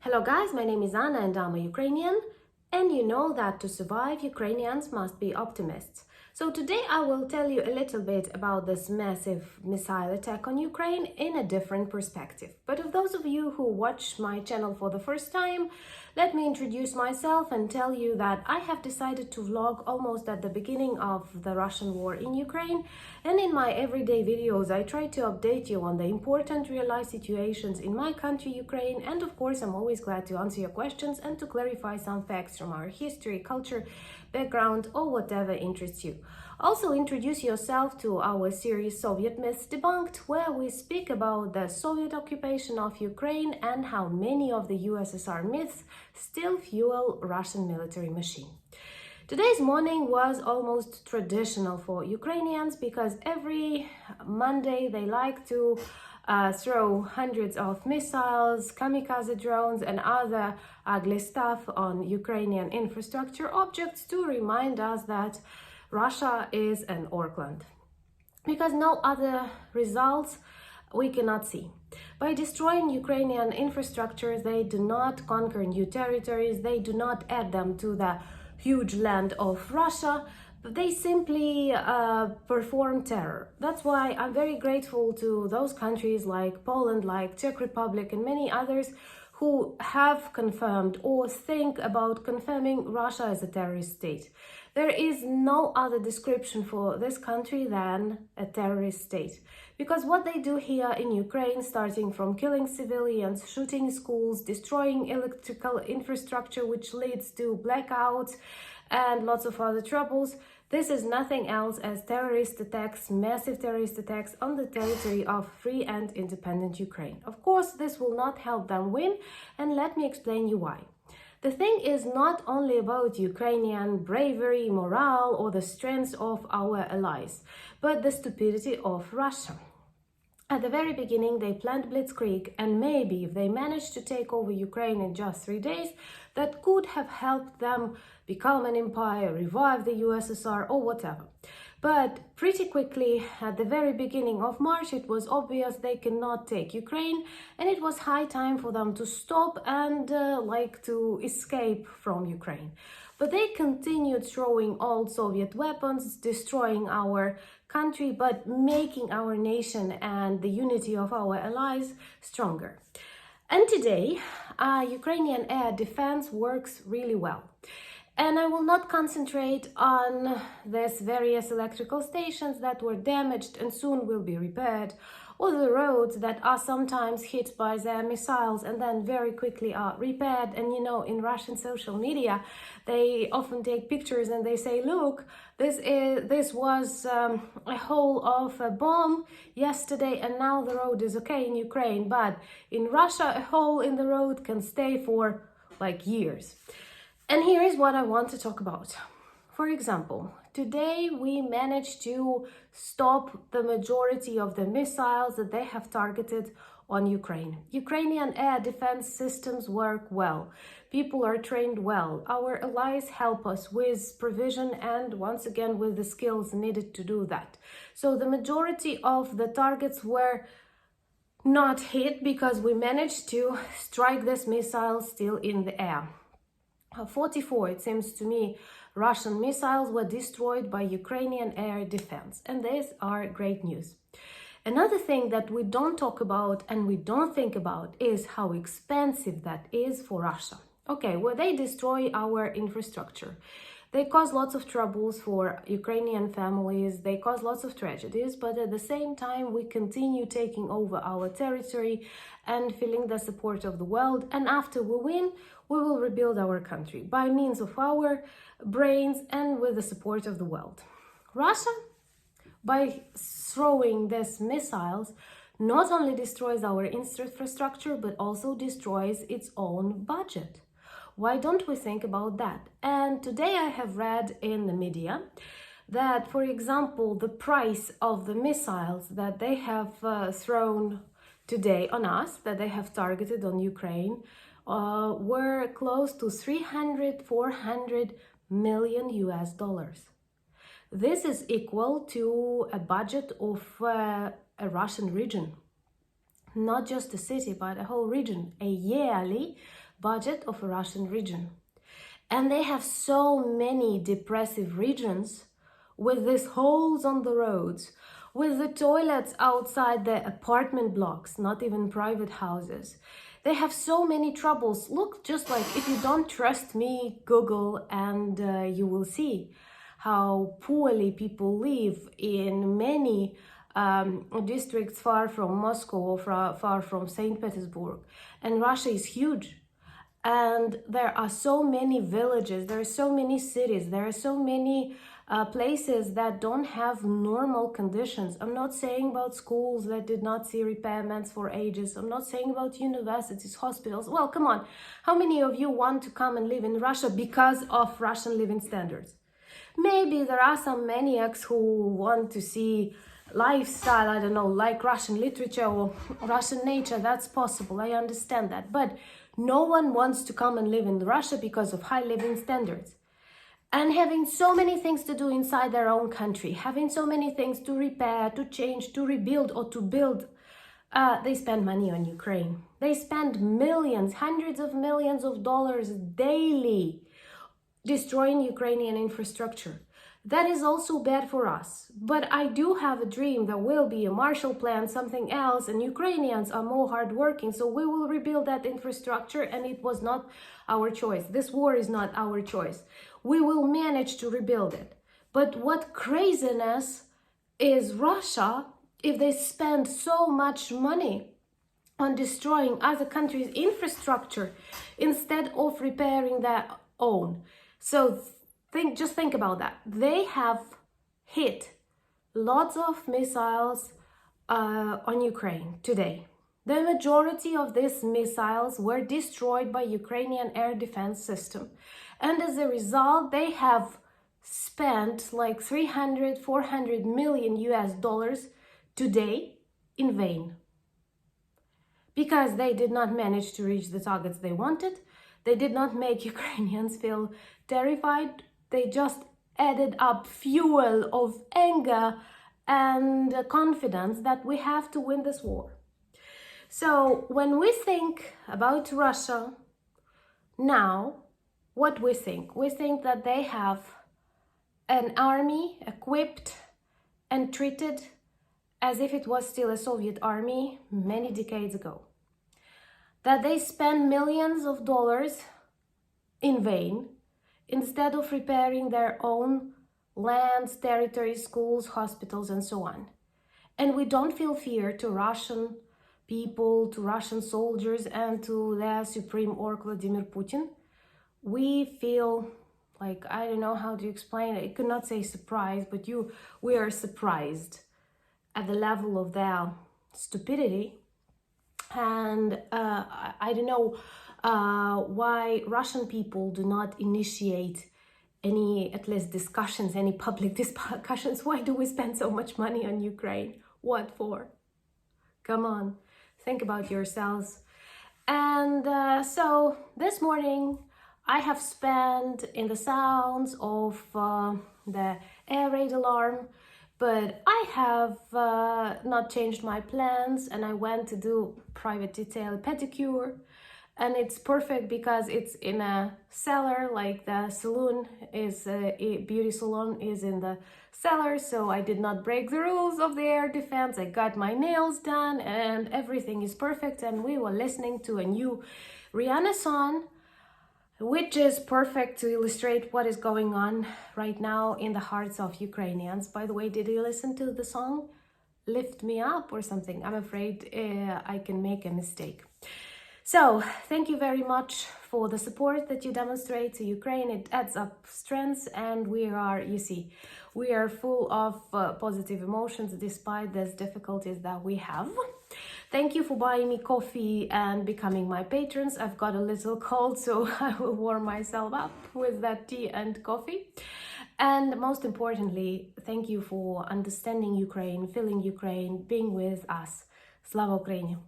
Hello guys, my name is Anna and I'm a Ukrainian, and you know that to survive, Ukrainians must be optimists. So today I will tell you a little bit about this massive missile attack on Ukraine in a different perspective. But of those of you who watch my channel for the first time, let me introduce myself and tell you that I have decided to vlog almost at the beginning of the Russian war in Ukraine, and in my everyday videos I try to update you on the important real-life situations in my country, Ukraine, and of course I'm always glad to answer your questions and to clarify some facts from our history, culture, background, or whatever interests you. Also introduce yourself to our series Soviet Myths Debunked, where we speak about the Soviet occupation of Ukraine and how many of the USSR myths still fuel Russian military machine. Today's morning was almost traditional for Ukrainians because every Monday they like to throw hundreds of missiles, kamikaze drones and other ugly stuff on Ukrainian infrastructure objects to remind us that Russia is an Orkland. Because no other results we cannot see. By destroying Ukrainian infrastructures, they do not conquer new territories, they do not add them to the huge land of Russia, but they simply perform terror. That's why I'm very grateful to those countries like Poland, like Czech Republic and many others who have confirmed or think about confirming Russia as a terrorist state. There is no other description for this country than a terrorist state. Because what they do here in Ukraine, starting from killing civilians, shooting schools, destroying electrical infrastructure, which leads to blackouts and lots of other troubles, this is nothing else as terrorist attacks, massive terrorist attacks on the territory of free and independent Ukraine. Of course, this will not help them win, and let me explain you why. The thing is not only about Ukrainian bravery, morale, or the strength of our allies, but the stupidity of Russia. At the very beginning, they planned blitzkrieg, and maybe if they managed to take over Ukraine in just 3 days, that could have helped them become an empire, revive the USSR, or whatever. But pretty quickly, at the very beginning of March, it was obvious they cannot take Ukraine, and it was high time for them to stop and to escape from Ukraine. But they continued throwing old Soviet weapons, destroying our country, but making our nation and the unity of our allies stronger. And today, Ukrainian air defense works really well. And I will not concentrate on these various electrical stations that were damaged and soon will be repaired, or the roads that are sometimes hit by their missiles and then very quickly are repaired. And you know, in Russian social media, they often take pictures and they say, look, this was a hole of a bomb yesterday and now the road is okay in Ukraine. But in Russia, a hole in the road can stay for like years. And here is what I want to talk about. For example, today we managed to stop the majority of the missiles that they have targeted on Ukraine. Ukrainian air defense systems work well. People are trained well. Our allies help us with provision and once again with the skills needed to do that. So the majority of the targets were not hit because we managed to strike this missile still in the air. 44, it seems to me, Russian missiles were destroyed by Ukrainian air defense, and these are great news. Another thing that we don't talk about and we don't think about is how expensive that is for Russia. Okay, well, they destroy our infrastructure. They cause lots of troubles for Ukrainian families, they cause lots of tragedies, but at the same time we continue taking over our territory and feeling the support of the world, and after we win, we will rebuild our country by means of our brains and with the support of the world. Russia, by throwing these missiles, not only destroys our infrastructure, but also destroys its own budget. Why don't we think about that? And today I have read in the media that, for example, the price of the missiles that they have thrown today on us, that they have targeted on Ukraine, were close to 400 million US dollars. This is equal to a budget of a Russian region. Not just a city, but a whole region, a yearly budget of a Russian region. And they have so many depressive regions with these holes on the roads, with the toilets outside the apartment blocks, not even private houses. They have so many troubles. Look, just like, if you don't trust me, Google, and you will see how poorly people live in many districts far from Moscow or far from St. Petersburg. And Russia is huge. And there are so many villages, there are so many cities, there are so many places that don't have normal conditions. I'm not saying about schools that did not see repairments for ages. I'm not saying about universities, hospitals. Well, come on. How many of you want to come and live in Russia because of Russian living standards? Maybe there are some maniacs who want to see lifestyle, I don't know, like Russian literature or Russian nature. That's possible. I understand that. But no one wants to come and live in Russia because of high living standards. And having so many things to do inside their own country, having so many things to repair, to change, to rebuild, or to build, they spend money on Ukraine. They spend millions, hundreds of millions of dollars daily destroying Ukrainian infrastructure. That is also bad for us. But I do have a dream. There will be a Marshall Plan, something else, and Ukrainians are more hardworking, so we will rebuild that infrastructure, and it was not our choice. This war is not our choice. We will manage to rebuild it. But what craziness is Russia if they spend so much money on destroying other countries' infrastructure instead of repairing their own? So just think about that. They have hit lots of missiles on Ukraine today. The majority of these missiles were destroyed by Ukrainian air defense system. And as a result, they have spent like 300, 400 million US dollars today in vain. Because they did not manage to reach the targets they wanted. They did not make Ukrainians feel terrified. They just added up fuel of anger and confidence that we have to win this war. So when we think about Russia now, what we think? We think that they have an army equipped and treated as if it was still a Soviet army many decades ago. That they spend millions of dollars in vain instead of repairing their own lands, territories, schools, hospitals, and so on. And we don't feel fear to Russian people, to Russian soldiers, and to their supreme orc, Vladimir Putin. We feel like, I don't know how to explain it. I could not say surprised, but we are surprised at the level of their stupidity. And I don't know why Russian people do not initiate any, at least discussions, any public discussions. Why do we spend so much money on Ukraine? What for? Come on, think about yourselves. And so this morning I have spent in the sounds of the air raid alarm, but I have not changed my plans, and I went to do private detail pedicure. And it's perfect because it's in a cellar, like the salon is, beauty salon is in the cellar. So I did not break the rules of the air defense. I got my nails done and everything is perfect. And we were listening to a new Rihanna song, which is perfect to illustrate what is going on right now in the hearts of Ukrainians. By the way, did you listen to the song Lift Me Up or something? I'm afraid I can make a mistake. So, thank you very much for the support that you demonstrate to Ukraine. It adds up strengths, and we are, you see, we are full of positive emotions despite these difficulties that we have. Thank you for buying me coffee and becoming my patrons. I've got a little cold, so I will warm myself up with that tea and coffee. And most importantly, thank you for understanding Ukraine, feeling Ukraine, being with us. Slava Ukraini!